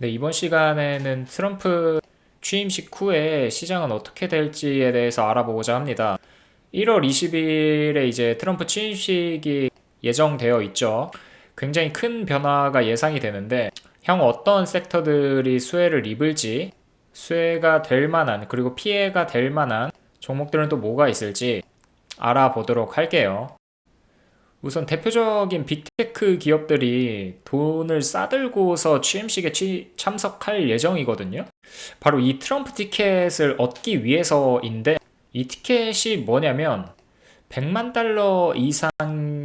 네, 이번 시간에는 트럼프 취임식 후에 시장은 어떻게 될지에 대해서 알아보고자 합니다. 1월 20일에 이제 트럼프 취임식이 예정되어 있죠. 굉장히 큰 변화가 예상이 되는데, 향후 어떤 섹터들이 수혜를 입을지, 수혜가 될 만한, 그리고 피해가 될 만한 종목들은 또 뭐가 있을지 알아보도록 할게요. 우선 대표적인 빅테크 기업들이 돈을 싸들고서 취임식에 참석할 예정이거든요. 바로 이 트럼프 티켓을 얻기 위해서인데, 이 티켓이 뭐냐면 100만 달러 이상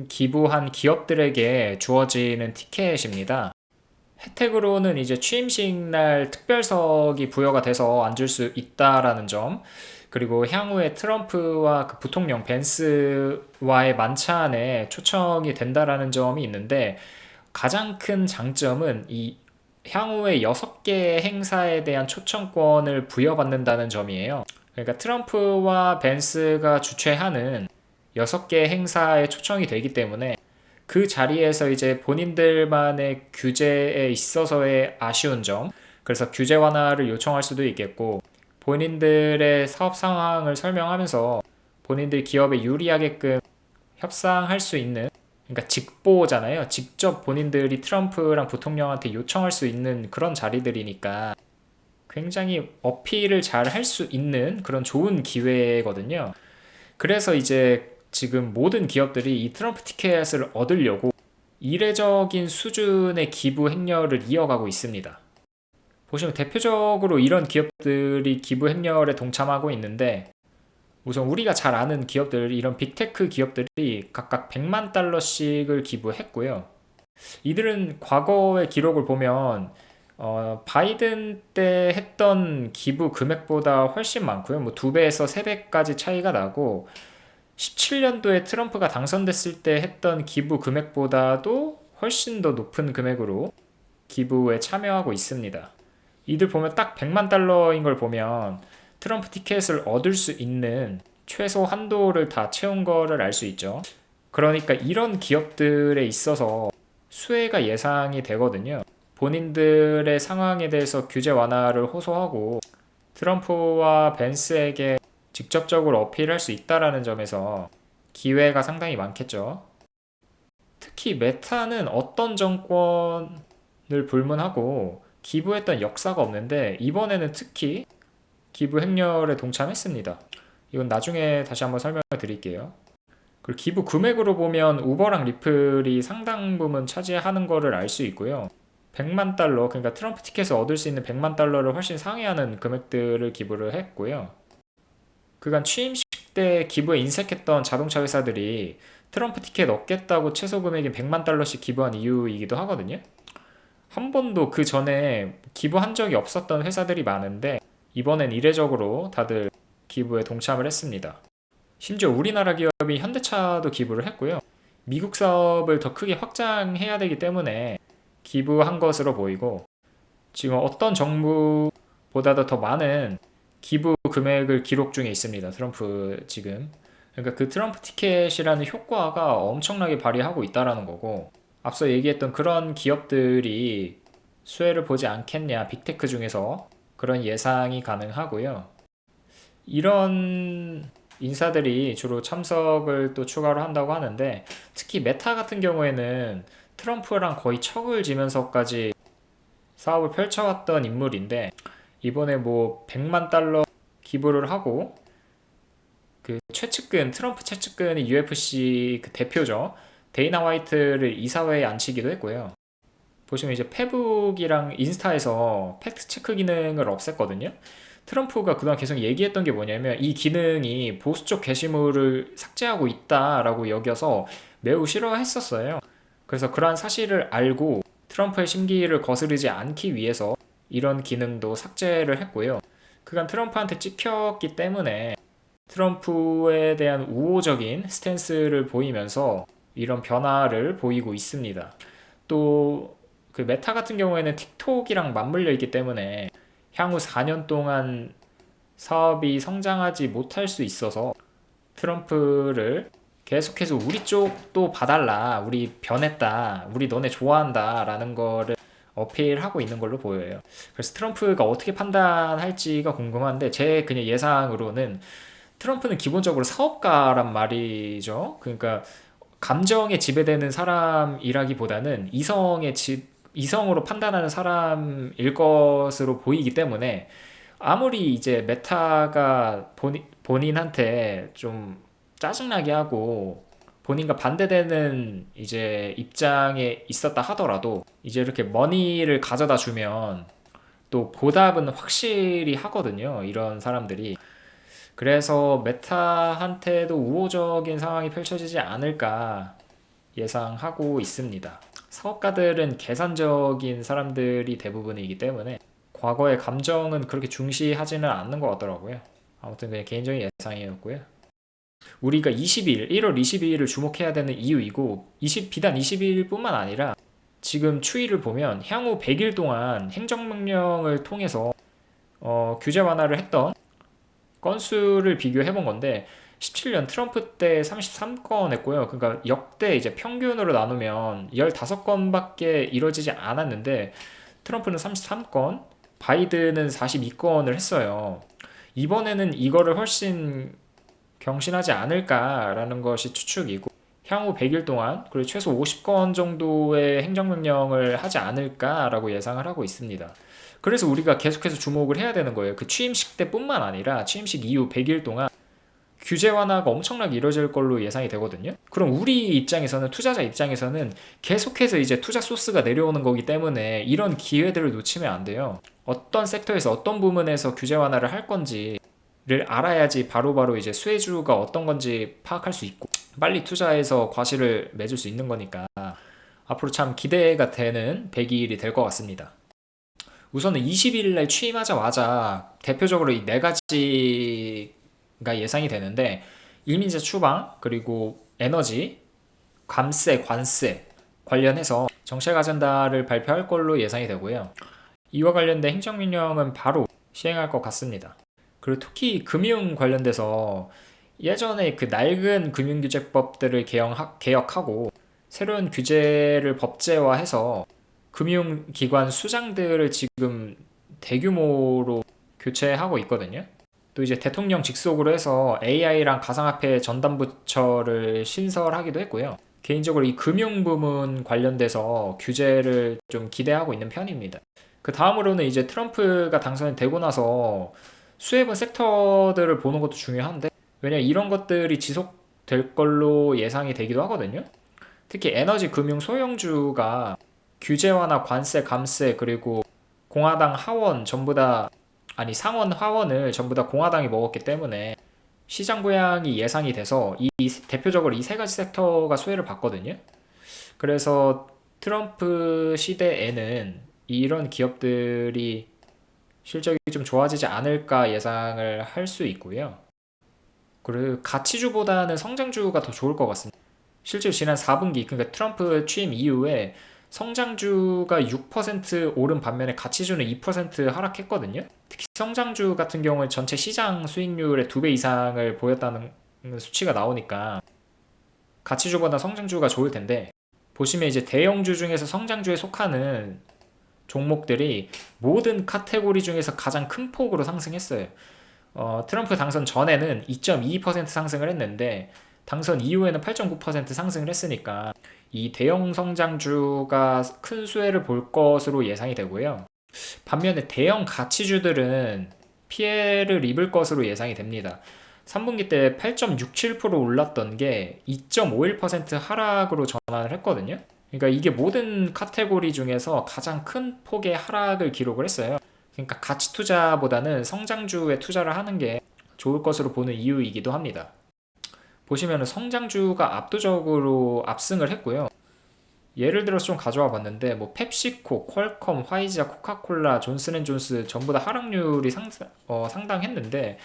기부한 기업들에게 주어지는 티켓입니다. 혜택으로는 이제 취임식 날 특별석이 부여가 돼서 앉을 수 있다라는 점, 그리고 향후에 트럼프와 그 부통령 벤스와의 만찬에 초청이 된다라는 점이 있는데, 가장 큰 장점은 이 향후에 6개 행사에 대한 초청권을 부여받는다는 점이에요. 그러니까 트럼프와 벤스가 주최하는 6개 행사에 초청이 되기 때문에 그 자리에서 이제 본인들만의 규제에 있어서의 아쉬운 점, 그래서 규제 완화를 요청할 수도 있겠고, 본인들의 사업 상황을 설명하면서 본인들 기업에 유리하게끔 협상할 수 있는, 그러니까 직보잖아요. 직접 본인들이 트럼프랑 부통령한테 요청할 수 있는 그런 자리들이니까 굉장히 어필을 잘 할 수 있는 그런 좋은 기회거든요. 그래서 이제 지금 모든 기업들이 이 트럼프 티켓을 얻으려고 이례적인 수준의 기부 행렬을 이어가고 있습니다. 보시면 대표적으로 이런 기업들이 기부 행렬에 동참하고 있는데, 우선 우리가 잘 아는 기업들, 이런 빅테크 기업들이 각각 100만 달러씩을 기부했고요. 이들은 과거의 기록을 보면 바이든 때 했던 기부 금액보다 훨씬 많고요. 뭐 2배에서 3배까지 차이가 나고, 17년도에 트럼프가 당선됐을 때 했던 기부 금액보다도 훨씬 더 높은 금액으로 기부에 참여하고 있습니다. 이들 보면 딱 100만 달러인 걸 보면 트럼프 티켓을 얻을 수 있는 최소 한도를 다 채운 거를 알 수 있죠. 그러니까 이런 기업들에 있어서 수혜가 예상이 되거든요. 본인들의 상황에 대해서 규제 완화를 호소하고 트럼프와 벤스에게 직접적으로 어필할 수 있다라는 점에서 기회가 상당히 많겠죠. 특히 메타는 어떤 정권을 불문하고 기부했던 역사가 없는데, 이번에는 특히 기부 행렬에 동참했습니다. 이건 나중에 다시 한번 설명을 드릴게요. 그리고 기부 금액으로 보면 우버랑 리플이 상당 부분 차지하는 거를 알 수 있고요. 100만 달러, 그러니까 트럼프 티켓을 얻을 수 있는 100만 달러를 훨씬 상회하는 금액들을 기부를 했고요. 그간 취임식 때 기부에 인색했던 자동차 회사들이 트럼프 티켓 얻겠다고 최소 금액인 100만 달러씩 기부한 이유이기도 하거든요. 한 번도 그 전에 기부한 적이 없었던 회사들이 많은데, 이번엔 이례적으로 다들 기부에 동참을 했습니다. 심지어 우리나라 기업이 현대차도 기부를 했고요. 미국 사업을 더 크게 확장해야 되기 때문에 기부한 것으로 보이고, 지금 어떤 정부보다도 더 많은 기부 금액을 기록 중에 있습니다. 트럼프 지금. 그러니까 그 트럼프 티켓이라는 효과가 엄청나게 발휘하고 있다라는 거고, 앞서 얘기했던 그런 기업들이 수혜를 보지 않겠냐, 빅테크 중에서 그런 예상이 가능하고요. 이런 인사들이 주로 참석을 또 추가로 한다고 하는데, 특히 메타 같은 경우에는 트럼프랑 거의 척을 지면서까지 사업을 펼쳐왔던 인물인데, 이번에 뭐 100만 달러 기부를 하고, 그 최측근, 트럼프 최측근이 UFC 그 대표죠. 데이나 화이트를 이사회에 앉히기도 했고요. 보시면 이제 페북이랑 인스타에서 팩트 체크 기능을 없앴거든요. 트럼프가 그동안 계속 얘기했던 게 뭐냐면, 이 기능이 보수 쪽 게시물을 삭제하고 있다라고 여겨서 매우 싫어했었어요. 그래서 그러한 사실을 알고 트럼프의 심기를 거스르지 않기 위해서 이런 기능도 삭제를 했고요. 그간 트럼프한테 찍혔기 때문에 트럼프에 대한 우호적인 스탠스를 보이면서 이런 변화를 보이고 있습니다. 또 그 메타 같은 경우에는 틱톡이랑 맞물려 있기 때문에 향후 4년 동안 사업이 성장하지 못할 수 있어서 트럼프를 계속해서 우리 쪽도 봐달라, 우리 변했다, 우리 너네 좋아한다 라는 거를 어필하고 있는 걸로 보여요. 그래서 트럼프가 어떻게 판단할지가 궁금한데 제 그냥 예상으로는 트럼프는 기본적으로 사업가란 말이죠. 그러니까 감정에 지배되는 사람이라기보다는 이성으로 판단하는 사람일 것으로 보이기 때문에 아무리 이제 메타가 본인한테 좀 짜증나게 하고 본인과 반대되는 이제 입장에 있었다 하더라도 이제 이렇게 머니를 가져다 주면 또 보답은 확실히 하거든요. 이런 사람들이. 그래서 메타한테도 우호적인 상황이 펼쳐지지 않을까 예상하고 있습니다. 사업가들은 계산적인 사람들이 대부분이기 때문에 과거의 감정은 그렇게 중시하지는 않는 것 같더라고요. 아무튼 그냥 개인적인 예상이었고요. 우리가 1월 22일을 주목해야 되는 이유이고 비단 22일뿐만 아니라 지금 추이를 보면 향후 100일 동안 행정명령을 통해서 규제 완화를 했던 건수를 비교해 본 건데 17년 트럼프 때 33건 했고요. 그러니까 역대 이제 평균으로 나누면 15건밖에 이루어지지 않았는데 트럼프는 33건, 바이든은 42건을 했어요. 이번에는 이거를 훨씬 경신하지 않을까라는 것이 추측이고 향후 100일 동안 그리고 최소 50건 정도의 행정명령을 하지 않을까라고 예상을 하고 있습니다. 그래서 우리가 계속해서 주목을 해야 되는 거예요. 그 취임식 때뿐만 아니라 취임식 이후 100일 동안 규제 완화가 엄청나게 이루어질 걸로 예상이 되거든요. 그럼 우리 입장에서는 투자자 입장에서는 계속해서 이제 투자 소스가 내려오는 거기 때문에 이런 기회들을 놓치면 안 돼요. 어떤 섹터에서 어떤 부문에서 규제 완화를 할 건지를 알아야지 바로바로 이제 수혜주가 어떤 건지 파악할 수 있고 빨리 투자해서 과실을 맺을 수 있는 거니까 앞으로 참 기대가 되는 100일이 될 것 같습니다. 우선은 20일 날 취임하자마자 대표적으로 이 네 가지가 예상이 되는데 일민제 추방 그리고 에너지, 감세, 관세 관련해서 정책 아젠다를 발표할 걸로 예상이 되고요. 이와 관련된 행정명령은 바로 시행할 것 같습니다. 그리고 특히 금융 관련돼서 예전에 그 낡은 금융규제법들을 개혁하고 새로운 규제를 법제화해서 금융기관 수장들을 지금 대규모로 교체하고 있거든요. 또 이제 대통령 직속으로 해서 AI랑 가상화폐 전담부처를 신설하기도 했고요. 개인적으로 이 금융 부문 관련돼서 규제를 좀 기대하고 있는 편입니다. 그 다음으로는 이제 트럼프가 당선이 되고 나서 수혜분 섹터들을 보는 것도 중요한데 왜냐 이런 것들이 지속될 걸로 예상이 되기도 하거든요. 특히 에너지 금융 소형주가 규제 완화, 관세, 감세 그리고 공화당 하원 전부 다 아니 상원 하원을 전부 다 공화당이 먹었기 때문에 시장 부양이 예상이 돼서 대표적으로 이 세 가지 섹터가 수혜를 받거든요. 그래서 트럼프 시대에는 이런 기업들이 실적이 좀 좋아지지 않을까 예상을 할 수 있고요. 그리고 가치주보다는 성장주가 더 좋을 것 같습니다. 실제로 지난 4분기, 그러니까 트럼프 취임 이후에 성장주가 6% 오른 반면에 가치주는 2% 하락했거든요. 특히 성장주 같은 경우는 전체 시장 수익률의 2배 이상을 보였다는 수치가 나오니까 가치주보다 성장주가 좋을 텐데 보시면 이제 대형주 중에서 성장주에 속하는 종목들이 모든 카테고리 중에서 가장 큰 폭으로 상승했어요. 트럼프 당선 전에는 2.22% 상승을 했는데 당선 이후에는 8.9% 상승을 했으니까 이 대형 성장주가 큰 수혜를 볼 것으로 예상이 되고요. 반면에 대형 가치주들은 피해를 입을 것으로 예상이 됩니다. 3분기 때 8.67% 올랐던 게 2.51% 하락으로 전환을 했거든요. 그러니까 이게 모든 카테고리 중에서 가장 큰 폭의 하락을 기록을 했어요. 그러니까 가치 투자보다는 성장주에 투자를 하는 게 좋을 것으로 보는 이유이기도 합니다. 보시면 성장주가 압도적으로 압승을 했고요. 예를 들어서 좀 가져와 봤는데 뭐 펩시코, 퀄컴, 화이자, 코카콜라, 존슨앤존스 전부 다 하락률이 상당했는데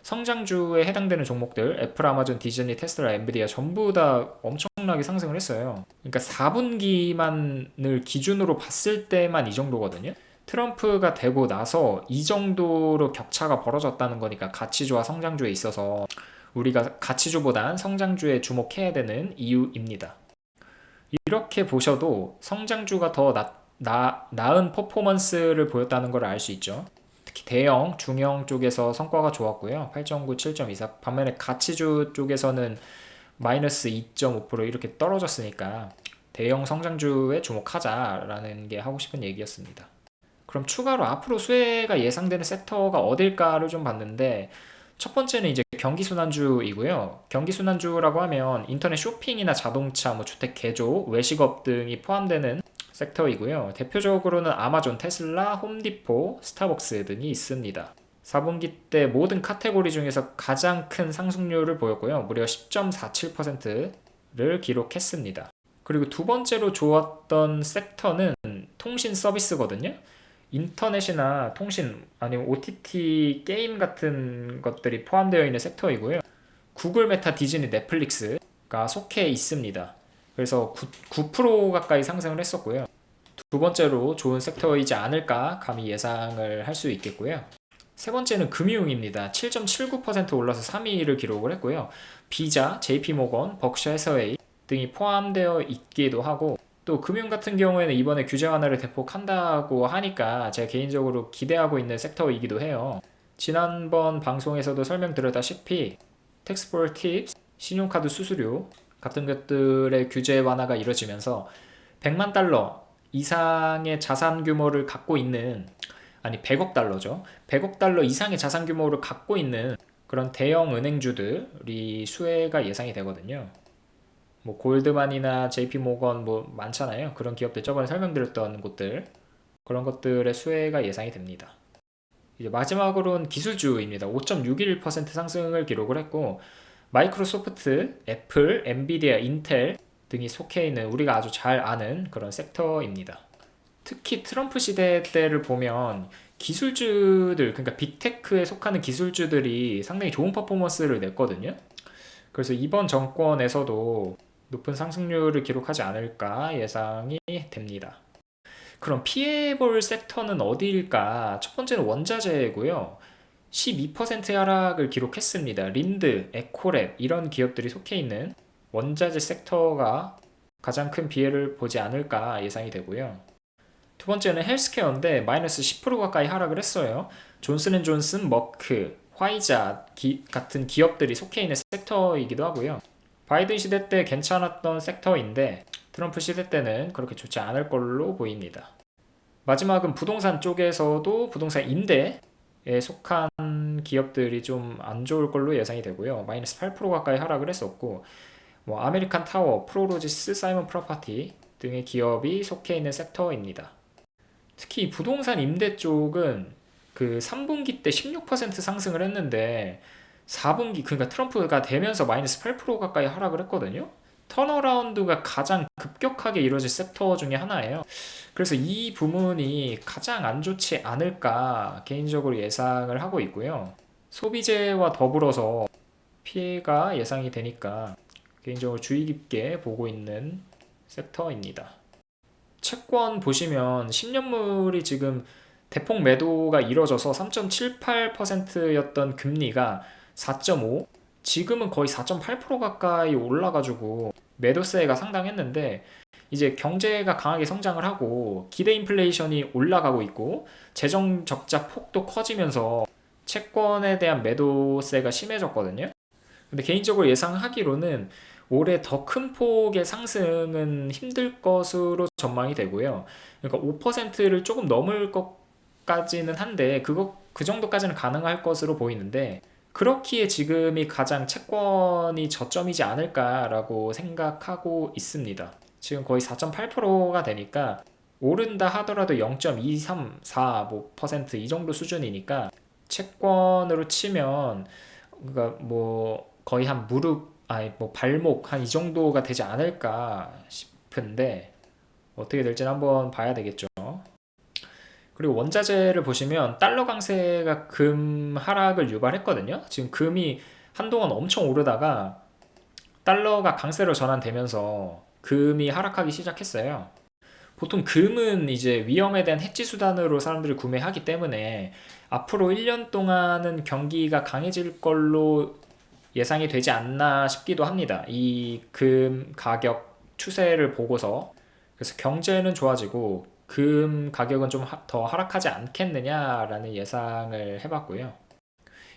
성장주에 해당되는 종목들 애플, 아마존, 디즈니, 테슬라, 엔비디아 전부 다 엄청나게 상승을 했어요. 그러니까 4분기만을 기준으로 봤을 때만 이 정도거든요. 트럼프가 되고 나서 이 정도로 격차가 벌어졌다는 거니까 가치주와 성장주에 있어서 우리가 가치주보단 성장주에 주목해야 되는 이유입니다. 이렇게 보셔도 성장주가 더 나은 퍼포먼스를 보였다는 걸 알 수 있죠. 특히 대형, 중형 쪽에서 성과가 좋았고요. 8.9, 7.24. 반면에 가치주 쪽에서는 마이너스 2.5% 이렇게 떨어졌으니까 대형 성장주에 주목하자라는 게 하고 싶은 얘기였습니다. 그럼 추가로 앞으로 수혜가 예상되는 섹터가 어딜까를 좀 봤는데, 첫 번째는 이제 경기순환주이고요. 경기순환주라고 하면 인터넷 쇼핑이나 자동차, 뭐 주택 개조, 외식업 등이 포함되는 섹터이고요. 대표적으로는 아마존, 테슬라, 홈디포, 스타벅스 등이 있습니다. 4분기 때 모든 카테고리 중에서 가장 큰 상승률을 보였고요. 무려 10.47%를 기록했습니다. 그리고 두 번째로 좋았던 섹터는 통신 서비스거든요. 인터넷이나 통신 아니면 OTT 게임 같은 것들이 포함되어 있는 섹터이고요. 구글, 메타, 디즈니, 넷플릭스가 속해 있습니다. 그래서 9% 가까이 상승을 했었고요. 두 번째로 좋은 섹터이지 않을까 감히 예상을 할 수 있겠고요. 세 번째는 금융입니다. 7.79% 올라서 3위를 기록을 했고요. 비자, JP모건, 벅셔 해서웨이 등이 포함되어 있기도 하고, 또 금융 같은 경우에는 이번에 규제 완화를 대폭 한다고 하니까 제가 개인적으로 기대하고 있는 섹터이기도 해요. 지난번 방송에서도 설명드렸다시피 텍스폴 팁스, 신용카드 수수료 같은 것들의 규제 완화가 이뤄지면서 100만 달러 이상의 자산 규모를 갖고 있는, 아니 100억 달러죠. 100억 달러 이상의 자산 규모를 갖고 있는 그런 대형 은행주들이 수혜가 예상이 되거든요. 뭐 골드만이나 JP모건 뭐 많잖아요. 그런 기업들 저번에 설명드렸던 곳들, 그런 것들의 수혜가 예상이 됩니다. 이제 마지막으로는 기술주입니다. 5.61% 상승을 기록을 했고, 마이크로소프트, 애플, 엔비디아, 인텔 등이 속해 있는 우리가 아주 잘 아는 그런 섹터입니다. 특히 트럼프 시대 때를 보면 기술주들, 그러니까 빅테크에 속하는 기술주들이 상당히 좋은 퍼포먼스를 냈거든요. 그래서 이번 정권에서도 높은 상승률을 기록하지 않을까 예상이 됩니다. 그럼 피해볼 섹터는 어디일까? 첫 번째는 원자재고요. 12% 하락을 기록했습니다. 린드, 에코랩 이런 기업들이 속해 있는 원자재 섹터가 가장 큰 피해를 보지 않을까 예상이 되고요. 두 번째는 헬스케어인데 마이너스 10% 가까이 하락을 했어요. 존슨앤존슨, 머크, 화이자 같은 기업들이 속해 있는 섹터이기도 하고요. 바이든 시대 때 괜찮았던 섹터인데 트럼프 시대 때는 그렇게 좋지 않을 걸로 보입니다. 마지막은 부동산 쪽에서도 부동산 임대에 속한 기업들이 좀 안 좋을 걸로 예상이 되고요. 마이너스 8% 가까이 하락을 했었고, 뭐 아메리칸 타워, 프로로지스, 사이먼 프로퍼티 등의 기업이 속해 있는 섹터입니다. 특히 부동산 임대 쪽은 그 3분기 때 16% 상승을 했는데 4분기, 그러니까 트럼프가 되면서 마이너스 8% 가까이 하락을 했거든요. 턴어라운드가 가장 급격하게 이루어질 섹터 중에 하나예요. 그래서 이 부분이 가장 안 좋지 않을까 개인적으로 예상을 하고 있고요. 소비재와 더불어서 피해가 예상이 되니까 개인적으로 주의 깊게 보고 있는 섹터입니다. 채권 보시면 10년물이 지금 대폭 매도가 이뤄져서 3.78%였던 금리가 4.5, 지금은 거의 4.8% 가까이 올라가지고 매도세가 상당했는데, 이제 경제가 강하게 성장을 하고 기대 인플레이션이 올라가고 있고 재정 적자 폭도 커지면서 채권에 대한 매도세가 심해졌거든요. 근데 개인적으로 예상하기로는 올해 더 큰 폭의 상승은 힘들 것으로 전망이 되고요. 그러니까 5%를 조금 넘을 것까지는 한데 그 정도까지는 가능할 것으로 보이는데, 그렇기에 지금이 가장 채권이 저점이지 않을까라고 생각하고 있습니다. 지금 거의 4.8%가 되니까 오른다 하더라도 0.234, 뭐%이 정도 수준이니까 채권으로 치면 그러니까 뭐 거의 한 무릎, 아니 뭐 발목 한 이 정도가 되지 않을까 싶은데, 어떻게 될지는 한번 봐야 되겠죠. 그리고 원자재를 보시면 달러 강세가 금 하락을 유발했거든요. 지금 금이 한동안 엄청 오르다가 달러가 강세로 전환되면서 금이 하락하기 시작했어요. 보통 금은 이제 위험에 대한 해지 수단으로 사람들이 구매하기 때문에 앞으로 1년 동안은 경기가 강해질 걸로 예상이 되지 않나 싶기도 합니다. 이 금 가격 추세를 보고서. 그래서 경제는 좋아지고 금 가격은 좀 더 하락하지 않겠느냐라는 예상을 해봤고요.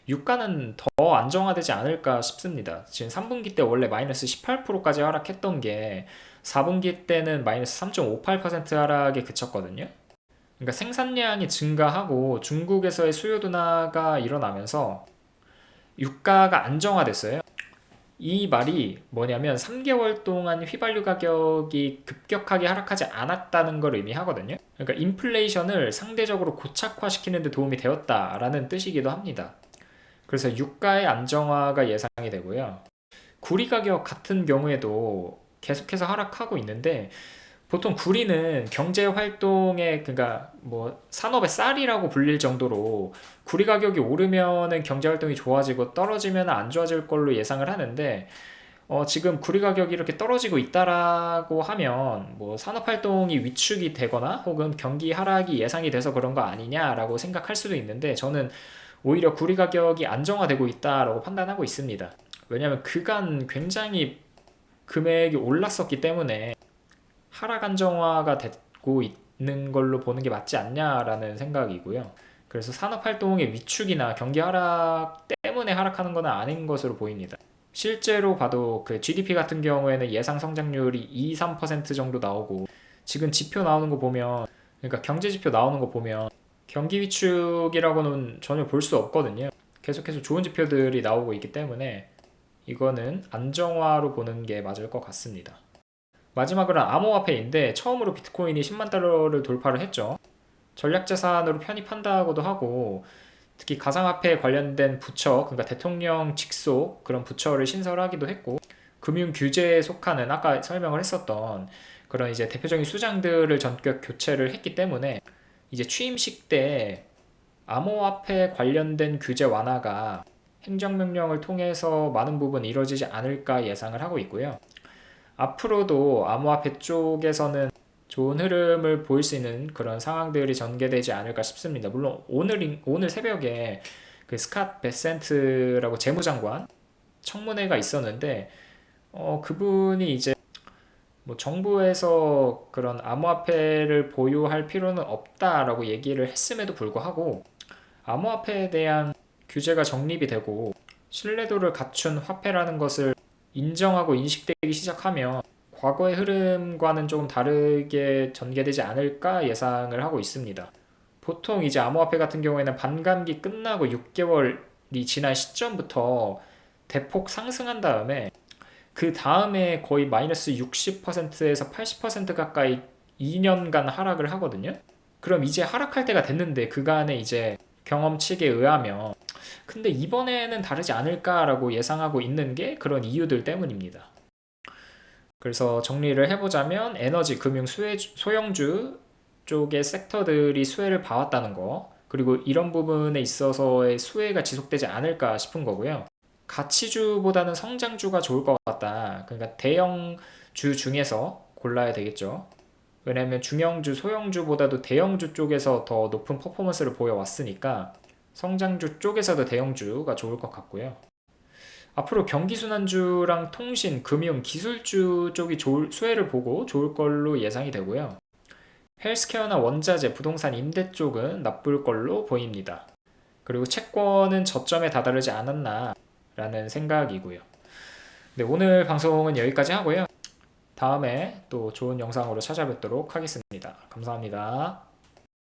유가는 더 안정화되지 않을까 싶습니다. 지금 3분기 때 원래 마이너스 18%까지 하락했던 게 4분기 때는 마이너스 3.58% 하락에 그쳤거든요. 그러니까 생산량이 증가하고 중국에서의 수요 둔화가 일어나면서 유가가 안정화됐어요. 이 말이 뭐냐면 3개월 동안 휘발유 가격이 급격하게 하락하지 않았다는 걸 의미하거든요. 그러니까 인플레이션을 상대적으로 고착화시키는 데 도움이 되었다라는 뜻이기도 합니다. 그래서 유가의 안정화가 예상이 되고요. 구리 가격 같은 경우에도 계속해서 하락하고 있는데 보통 구리는 경제 활동의 그러니까 뭐 산업의 쌀이라고 불릴 정도로 구리 가격이 오르면은 경제 활동이 좋아지고 떨어지면 안 좋아질 걸로 예상을 하는데 지금 구리 가격이 이렇게 떨어지고 있다라고 하면 뭐 산업 활동이 위축이 되거나 혹은 경기 하락이 예상이 돼서 그런 거 아니냐라고 생각할 수도 있는데 저는 오히려 구리 가격이 안정화되고 있다라고 판단하고 있습니다. 왜냐하면 그간 굉장히 금액이 올랐었기 때문에 하락 안정화가 되고 있는 걸로 보는 게 맞지 않냐라는 생각이고요. 그래서 산업활동의 위축이나 경기 하락 때문에 하락하는 것은 아닌 것으로 보입니다. 실제로 봐도 그 GDP 같은 경우에는 예상 성장률이 2, 3% 정도 나오고 지금 지표 나오는 거 보면 그러니까 경제 지표 나오는 거 보면 경기 위축이라고는 전혀 볼 수 없거든요. 계속해서 좋은 지표들이 나오고 있기 때문에 이거는 안정화로 보는 게 맞을 것 같습니다. 마지막으로 암호화폐인데 처음으로 비트코인이 10만 달러를 돌파를 했죠. 전략자산으로 편입한다고도 하고 특히 가상화폐 관련된 부처, 그러니까 대통령 직속 그런 부처를 신설하기도 했고 금융 규제에 속하는 아까 설명을 했었던 그런 이제 대표적인 수장들을 전격 교체를 했기 때문에 이제 취임식 때 암호화폐 관련된 규제 완화가 행정명령을 통해서 많은 부분 이루어지지 않을까 예상을 하고 있고요. 앞으로도 암호화폐 쪽에서는 좋은 흐름을 보일 수 있는 그런 상황들이 전개되지 않을까 싶습니다. 물론 오늘 새벽에 그 스캇 베센트라고 재무장관 청문회가 있었는데 그분이 이제 뭐 정부에서 그런 암호화폐를 보유할 필요는 없다라고 얘기를 했음에도 불구하고 암호화폐에 대한 규제가 정립이 되고 신뢰도를 갖춘 화폐라는 것을 인정하고 인식되기 시작하면 과거의 흐름과는 조금 다르게 전개되지 않을까 예상을 하고 있습니다. 보통 이제 암호화폐 같은 경우에는 반감기 끝나고 6개월이 지난 시점부터 대폭 상승한 다음에 그 다음에 거의 마이너스 60%에서 80% 가까이 2년간 하락을 하거든요. 그럼 이제 하락할 때가 됐는데 그간의 이제 경험칙에 의하면 근데 이번에는 다르지 않을까라고 예상하고 있는 게 그런 이유들 때문입니다. 그래서 정리를 해보자면 에너지, 금융, 소형주 쪽의 섹터들이 수혜를 봐왔다는 거 그리고 이런 부분에 있어서의 수혜가 지속되지 않을까 싶은 거고요. 가치주보다는 성장주가 좋을 것 같다. 그러니까 대형주 중에서 골라야 되겠죠. 왜냐하면 중형주, 소형주보다도 대형주 쪽에서 더 높은 퍼포먼스를 보여왔으니까 성장주 쪽에서도 대형주가 좋을 것 같고요. 앞으로 경기순환주랑 통신, 금융, 기술주 쪽이 수혜를 보고 좋을 걸로 예상이 되고요. 헬스케어나 원자재, 부동산, 임대 쪽은 나쁠 걸로 보입니다. 그리고 채권은 저점에 다다르지 않았나 라는 생각이고요. 네, 오늘 방송은 여기까지 하고요. 다음에 또 좋은 영상으로 찾아뵙도록 하겠습니다. 감사합니다.